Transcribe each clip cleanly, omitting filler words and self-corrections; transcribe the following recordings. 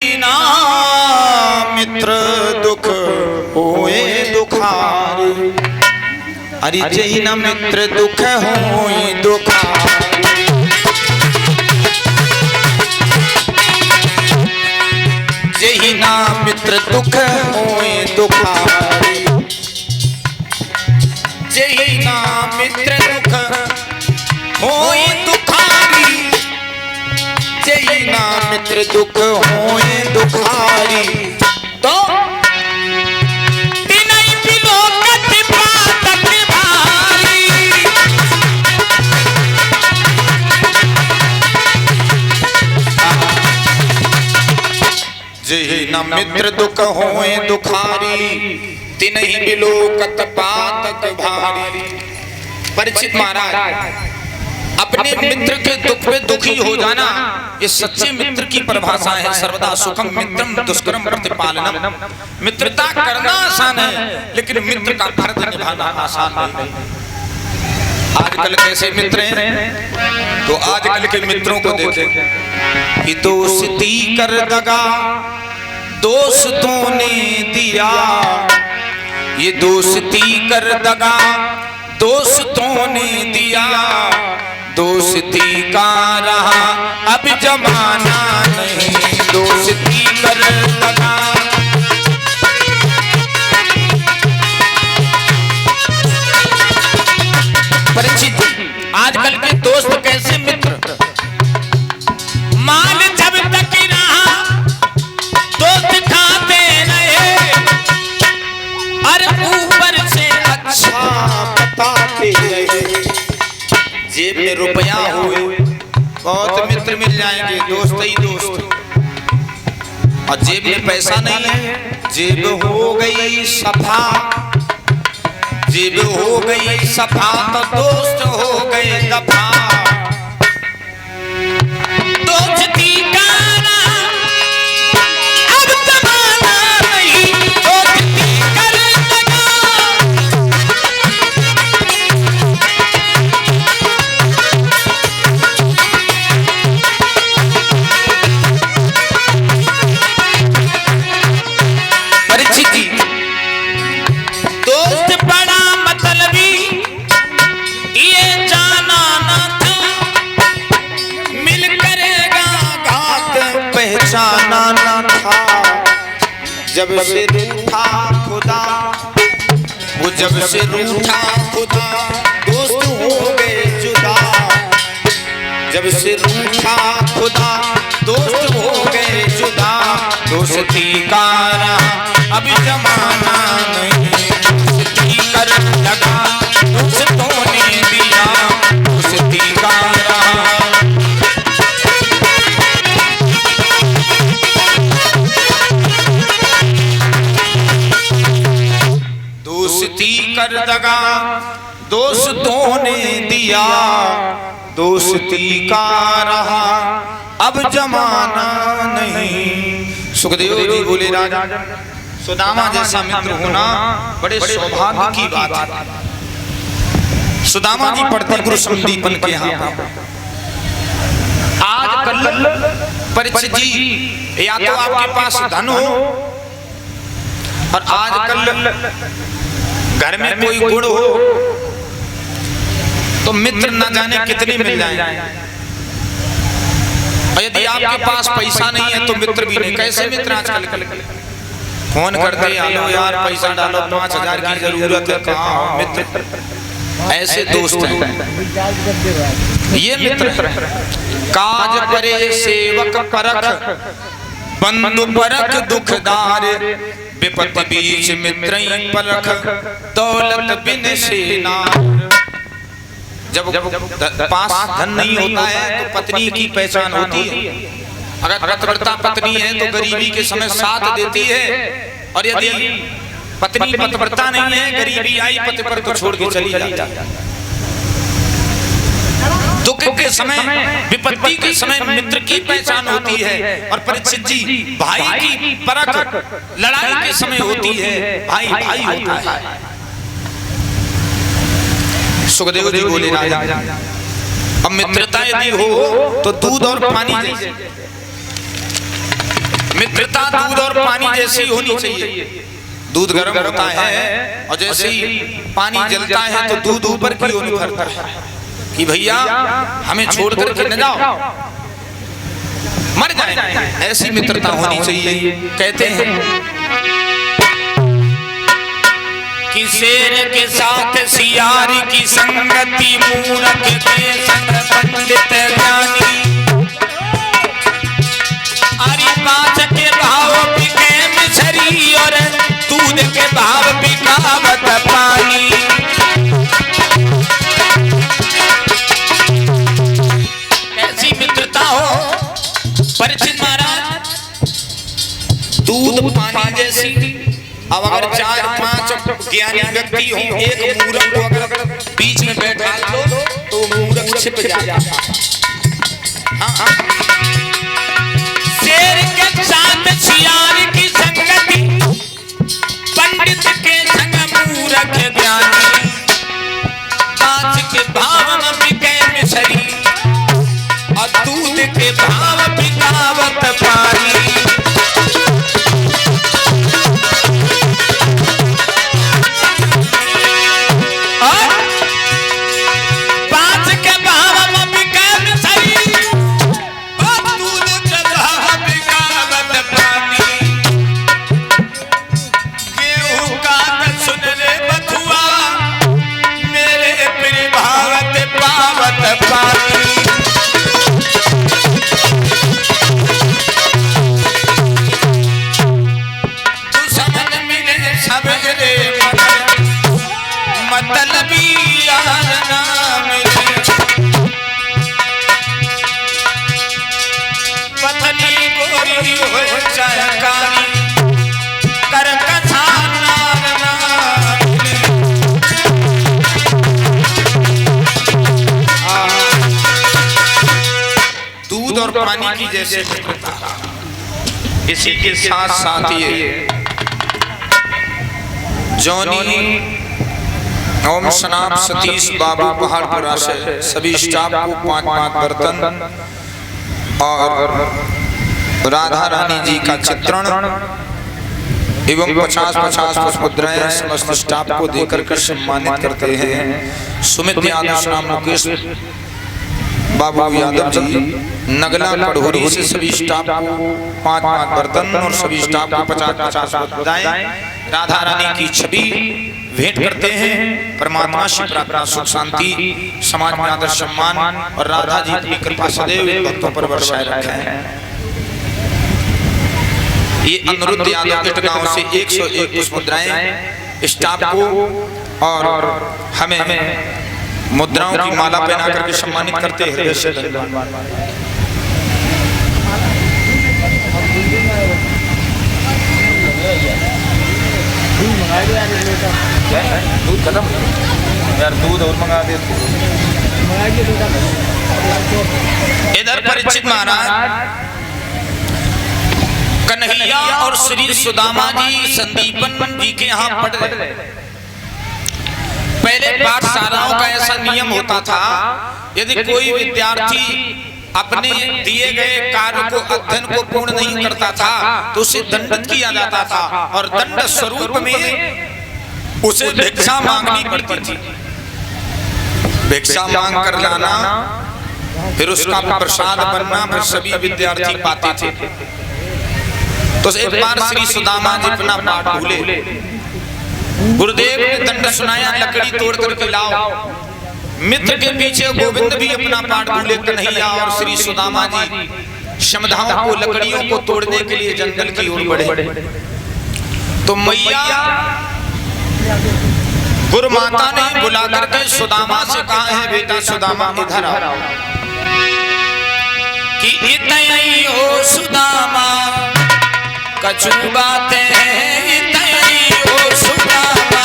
ना मित्र दुख होए दुखारी, अरे जही ना मित्र दुख होए दुखारी। जही ना मित्र दुख होए दुखारी, जही ना मित्र दुख होए दुखारी, जही ना मित्र दुख होए दुखारी। तो तिनई बिलोकत पातक भारी, जही ना मित्र दुख होए दुखारी, तिनई बिलोकत पातक भारी। परीक्षित महाराज, अपने मित्र के दुख में दुखी हो जाना ये सच्चे मित्र की परिभाषा है। सर्वदा सुखम मित्रम दुष्करम प्रतिपालनम। मित्रता करना आसान है, लेकिन मित्र का फर्ज निभाना आसान नहीं। आजकल कैसे मित्र हैं? तो आजकल के मित्रों को देखें कि दोस्ती कर दगा दोस्तों ने दिया, ये दोस्ती कर दगा दोस्तों ने दिया, दोस्ती का रहा अब जमाना नहीं, दोस्ती कर लगा। परिचित आजकल के दोस्त कैसे मित्र? माल जब तक रहा दोस्त खाते रहे, अरे ऊपर से अच्छा बताते रहे। जेब में रुपया हुए बहुत मित्र मिल जाएंगे, दोस्त ही दोस्त। और जेब में पैसा नहीं है, जेब हो गई सफा, जेब हो गई सफा तो दोस्त हो गए दफा। दोस्ती का अब जमाना नहीं, दोस्ती कर लगा। दोस्त बड़ा मतलबी ये जाना न था, मिल करेगा घात पहचाना न था। जब से रूठा खुदा, वो जब से रूठा खुदा दोस्त हो गए जुदा। जब से रूठा खुदा दोस्त हो गए जुदा, दोस्ती का रहा अभी जमाना नहीं, दोस्ती कर लगा दोस्तों ने दिया, दोस्ती का रहा। दोस्ती कर लगा दोस्तों ने दिया, दोस्ती का रहा अब जमाना नहीं। सुखदेव जी बोले राजा, सुदामा जैसा मित्र होना बड़े सौभाग्य की बात है। सुदामा जी पढ़ते गुरु संदीपन के यहाँ। आजकल परिचित जी या तो आपके पास धन हो, और आजकल घर में कोई गुण हो तो मित्र न जाने कितने मिल जाएं। और यदि आपके पास पैसा नहीं है तो मित्र भी नहीं। कैसे मित्र आजकल फोन करते, हेलो यार पैसा डालो 5000 की जरूरत है, कहाँ हो मित्र? ऐसे दोस्त हैं, ये मित्र हैं। काज करे सेवक परख, बंधु परख दुखदार, विपत्ति बीच मित्र परख, दौलत बिन सेना। जब पास धन नहीं होता है तो पत्नी की पहचान होती है। अगर पतिव्रता पत्नी है तो गरीबी के समय साथ देती है, और यदि पत्नी पतिव्रता नहीं है, गरीबी आई पति पर तो छोड़ के चली जाती है। दुख के समय, विपत्ति के समय मित्र की पहचान होती है। और परीक्षित जी, भाई की परख लड़ाई के समय होती है, भाई भाई होता है। सुखदेव जी बोले राजा, अब मित्रता यदि हो तो दूध और पानी जैसे। पानी जैसी होनी चाहिए। दूध गर्म होता है और जैसे ही पानी जलता है तो दूध ऊपर की ओर उठता है कि भैया हमें छोड़ करके न जाओ, मर जाए। ऐसी मित्रता होनी चाहिए। कहते हैं कि शेर के साथ सियार की संगति, मूर्ख के संग पंडित ज्ञानी। अरे बात के भाव बिके मिसरी और दूध के भाव बिकावत पानी। ऐसी मित्रता हो परीक्षित महाराज, दूध पानी जैसी। अब अगर 4-5 ज्ञानी व्यक्ति हो, एक मूर्ख को अगर बीच में बैठा दो तो मूर्ख छिप जाता। शेर के साथ सियार की संगति, पंडित के संग मूर्ख ज्ञानी। कांच के भाव में बिके मिसरी और दूध के भाव बिकावत पानी। पानी की जैसे मित्रता। इसी के साथ साथ ये जॉनी ओम सनाप सतीश बाबू पहाड़पुरा से सभी स्टाफ को 5-5 बर्तन और राधा रानी जी का चित्रण एवं 50-50 पुष्पमुद्राएं समस्त स्टाफ को देकर के सम्मानित करते हैं। सुमित यादव नाम मुकेश बाबू यादव जी नगला कड़ोरी से सभी स्टाफ को 5-5 बर्तन और सभी स्टाफ को 50-50 पुष्पमुद्राएं राधा रानी की छवि भेंट करते हैं। परमात्मा से प्रार्थना सुख शांति समाज में आदर सम्मान और राधा जी की कृपा सदैव भक्तों पर बरसाए रखें। ये अनिरुद्ध यादव के गांव से 101 पुष्पमुद्राएं स्टाफ को और हमें मुद्राओं की माला पहना करके सम्मानित करते हैं। दूध खत्म यार, दूध और मंगा दे। इधर परीक्षित महाराज कन्हैया और श्री सुदामा जी संदीपन जी के यहाँ पढ़ रहे। पहले पाठशालाओं का ऐसा नियम होता था, यदि कोई विद्यार्थी अपने दिए गए कार्य को अध्ययन को पूर्ण नहीं करता था तो उसे दंडित किया जाता था और दंड स्वरूप में उसे भिक्षा मांगनी पड़ती थी। भिक्षा मांग कर लाना, फिर उसका प्रसाद बनना, फिर सभी विद्यार्थी पाते थे। तो एक बार श्री सुदामा जी अपना पाठ भूले, गुरुदेव ने दंड सुनाया, लकड़ी तोड़ करके लाओ। मित्र के पीछे गोविंद भी अपना पाठ भूले। कन्हैया और श्री सुदामा जी शमधाओं को, लकड़ियों को तोड़ने के लिए जंगल की ओर बढ़े। तो मैया गुरु माता ने बुला करके सुदामा से कहा है, बेटा सुदामा इधर आओ। कि इतई हो सुदामा कछु बातें हैं, इतई हो सुदामा।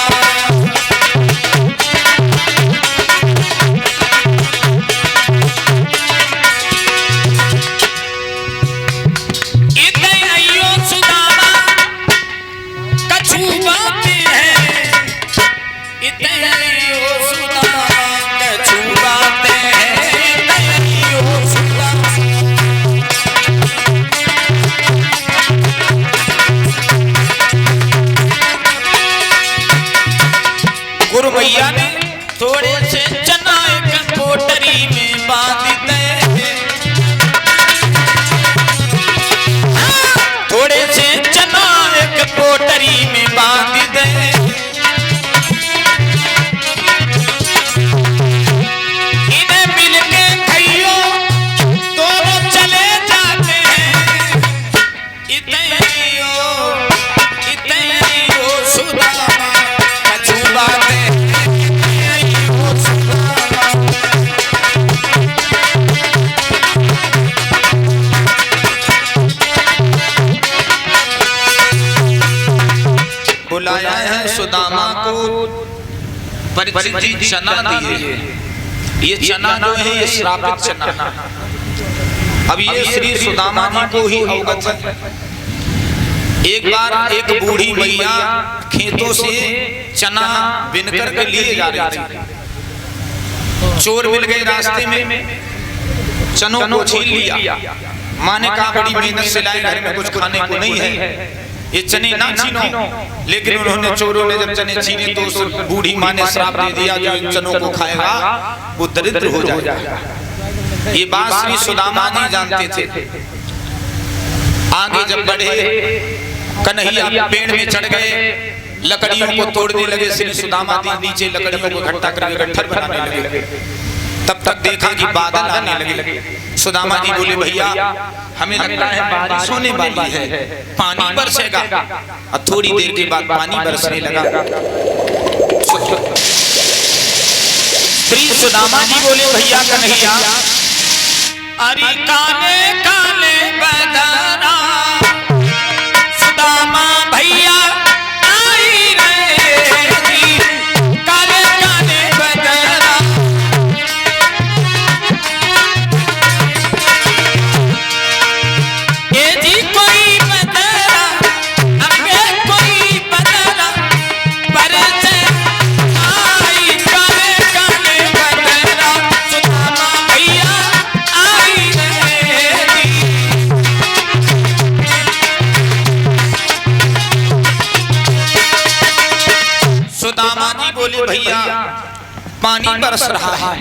कोटरी में बांध दे, इन्हें मिलके खइयो दोनों चले जाते हैं। इतने सुदामा कछु बातें बुलाया है सुदामा को, परिचित जी चना दिए। ये चना जो है ये श्रापित चना। अब ये श्री सुदामा जी को ही अवगत है। एक बार एक बूढ़ी मैया खेतों से चना बिनकर के लिए जा रही थी। चोर मिल गए रास्ते में, चनों को छीन लिया। माँ ने कहा बड़ी मेहनत से लाए, घर में कुछ खाने को नहीं है, ये चने ना छीनो। लेकिन उन्होंने, चोरों ने जब चने छीने तो उस बूढ़ी माँ ने श्राप दे दिया, जो इन चनों को खाएगा वो दरिद्र हो जाएगा। ये बात श्री सुदामा जी जानते थे। आगे जब बढ़े, कन्हैया पेड़ में चढ़ गए, लकड़ियों को तोड़ने लगे। श्री सुदामा जी नीचे लकड़ियों को इकट्ठा करके गट्ठर बनाने लगे। तब तक देखा कि बादल आने लगे। सुदामा जी बोले, भैया हमें लगता है बारिश होने वाली है, पानी बरसेगा। और थोड़ी देर के बाद पानी बरसने लगा। श्री सुदामा जी बोले, भैया कन्हैया, अरे काले काले बदरा सुदामा भैया आई रे, काले काले बदरा। ये जी कोई बदरा, अबे कोई बदरा, बरसे आई काले काले बदरा, सुदामा भैया आई रे। सुदामा जी बोले, भैया पानी बरस रहा है।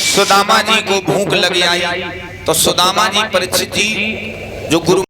सुदामा जी को भूख लग आई तो सुदामा जी, परिचित जी जो गुरु